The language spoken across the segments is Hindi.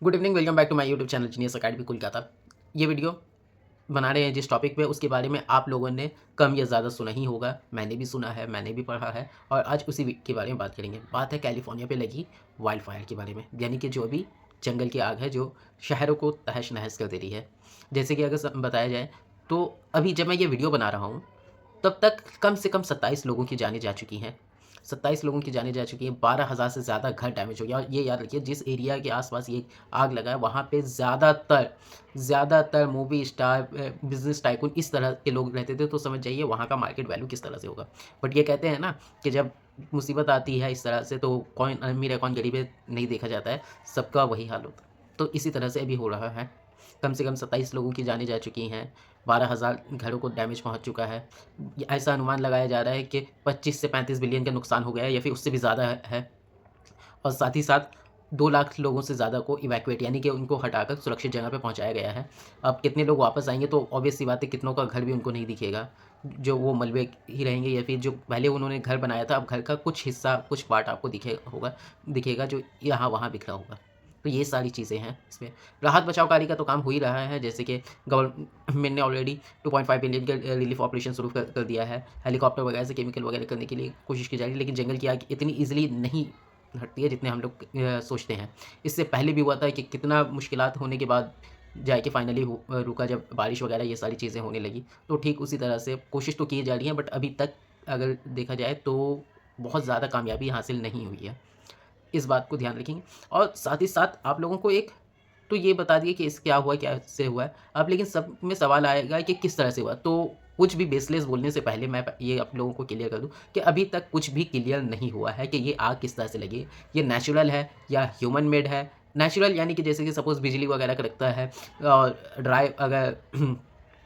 Good evening, welcome back to my YouTube channel genius academy Kolkata. ये वीडियो बना रहे हैं जिस टॉपिक पे, उसके बारे में आप लोगों ने कम या ज़्यादा सुना ही होगा। मैंने भी सुना है, मैंने भी पढ़ा है और आज उसी के बारे में बात करेंगे। बात है कैलिफोर्निया पे लगी वाइल्ड फायर के बारे में, यानी कि जो अभी जंगल की आग है जो शहरों को तहस नहस कर दे रही है। जैसे कि अगर बताया जाए तो अभी जब मैं ये वीडियो बना रहा हूँ तब तक कम से कम 27 लोगों की जानें जा चुकी हैं। 27 लोगों की जानें जा चुकी हैं, 12,000 से ज़्यादा घर डैमेज हो गया। और ये याद रखिए, जिस एरिया के आसपास ये आग लगा है वहाँ पे ज़्यादातर मूवी स्टार, बिजनेस टाइकून इस तरह के लोग रहते थे। तो समझ जाइए वहाँ का मार्केट वैल्यू किस तरह से होगा। बट ये कहते हैं ना कि जब मुसीबत आती है इस तरह से तो कौन अमीर है कौन गरीब है नहीं देखा जाता है, सबका वही हाल होता है। तो इसी तरह से अभी हो रहा है। कम से कम 27 लोगों की जानें जा चुकी हैं, 12,000 घरों को डैमेज पहुंच चुका है। ऐसा अनुमान लगाया जा रहा है कि 25 से 35 बिलियन का नुकसान हो गया है या फिर उससे भी ज़्यादा है। और साथ ही साथ 2 लाख लोगों से ज़्यादा को इवैक्यूएट, यानी कि उनको हटाकर सुरक्षित जगह पे पहुँचाया गया है। अब कितने लोग वापस आएँगे तो ऑब्वियस सी बात है, कितनों का घर भी उनको नहीं दिखेगा। जो वो मलबे ही रहेंगे या फिर जो पहले उन्होंने घर बनाया था, अब घर का कुछ हिस्सा, कुछ पार्ट आपको दिखेगा जो यहाँ-वहाँ बिखरा होगा। तो ये सारी चीज़ें हैं इसमें। राहत बचाव कार्य का तो काम हो ही रहा है, जैसे कि गवर्नमेंट ने ऑलरेडी 2.5 बिलियन का रिलीफ ऑपरेशन शुरू कर दिया है। हेलीकॉप्टर वगैरह से केमिकल वगैरह करने के लिए कोशिश की जा रही है, लेकिन जंगल की आग इतनी ईज़िली नहीं हटती है जितने हम लोग सोचते हैं। इससे पहले भी हुआ था कि कितना मुश्किलात होने के बाद जाके फाइनली रुका, जब बारिश वगैरह ये सारी चीज़ें होने लगी। तो ठीक उसी तरह से कोशिश तो की जा रही है, बट अभी तक अगर देखा जाए तो बहुत ज़्यादा कामयाबी हासिल नहीं हुई है। इस बात को ध्यान रखेंगे और साथ ही साथ आप लोगों को एक तो ये बता दिए कि इस क्या हुआ, कैसे हुआ है। अब लेकिन सब में सवाल आएगा कि किस तरह से हुआ। तो कुछ भी बेसलेस बोलने से पहले मैं ये आप लोगों को क्लियर कर दूँ कि अभी तक कुछ भी क्लियर नहीं हुआ है कि ये आग किस तरह से लगी। ये नेचुरल है या ह्यूमन मेड है। नेचुरल यानी कि जैसे कि सपोज़ बिजली वगैरह कड़कता है और ड्राई अगर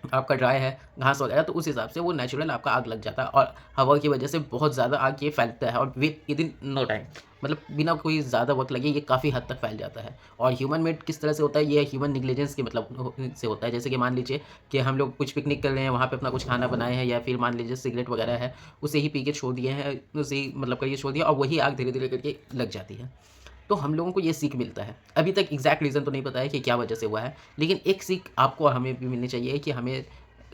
आपका ड्राई है घास वगैरह, तो उस हिसाब से वो नेचुरल आपका आग लग जाता है। और हवा की वजह से बहुत ज़्यादा आग ये फैलता है और विदिन नो टाइम, मतलब बिना कोई ज़्यादा वक़्त लगे ये काफ़ी हद तक फैल जाता है। और ह्यूमन मेड किस तरह से होता है, ये ह्यूमन नेग्लिजेंस के मतलब से होता है। जैसे कि मान लीजिए कि हम लोग कुछ पिकनिक कर रहे हैं, वहाँ पे अपना कुछ खाना बनाए हैं या फिर मान लीजिए सिगरेट वगैरह है, उसे ही पी के छोड़ दिए हैं, उसे ही मतलब करके छोड़ दिया और वही आग धीरे-धीरे करके लग जाती है। तो हम लोगों को ये सीख मिलता है। अभी तक एग्ज़ैक्ट रीज़न तो नहीं पता है कि क्या वजह से हुआ है, लेकिन एक सीख आपको और हमें भी मिलनी चाहिए कि हमें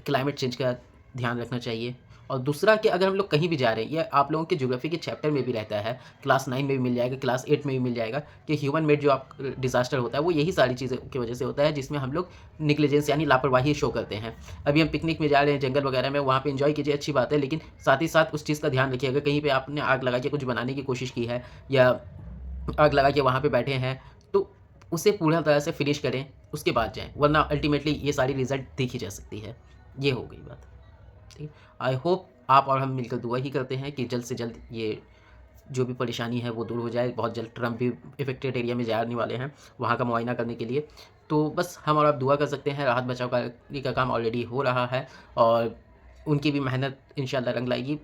क्लाइमेट चेंज का ध्यान रखना चाहिए। और दूसरा कि अगर हम लोग कहीं भी जा रहे हैं, ये आप लोगों के ज्योग्राफी के चैप्टर में भी रहता है, क्लास 9 में भी मिल जाएगा, क्लास 8 में भी मिल जाएगा कि ह्यूमन मेड जो आप डिज़ास्टर होता है वो यही सारी चीज़ों की वजह से होता है, जिसमें हम लोग नेग्लिजेंस यानी लापरवाही शो करते हैं। अभी हम पिकनिक में जा रहे हैं जंगल वगैरह में, वहाँ पे एन्जॉय कीजिए, अच्छी बात है, लेकिन साथ ही साथ उस चीज़ का ध्यान रखिए। अगर कहीं पे आपने आग लगा के कुछ बनाने की कोशिश की है या आग लगा के वहाँ पे बैठे हैं, तो उसे पूर्ण तरह से फिनिश करें, उसके बाद जाएँ, वरना अल्टीमेटली ये सारी रिज़ल्ट देखी जा सकती है। ये हो गई बात। ठीक है। आई होप आप और हम मिलकर दुआ ही करते हैं कि जल्द से जल्द ये जो भी परेशानी है वो दूर हो जाए। बहुत जल्द ट्रम्प भी इफ़ेक्टेड एरिया में जाने वाले हैं, वहाँ का मुआयना करने के लिए। तो बस हम और आप दुआ कर सकते हैं। राहत बचाव कार्य का काम ऑलरेडी हो रहा है और उनकी भी मेहनत इंशाल्लाह रंग लाएगी।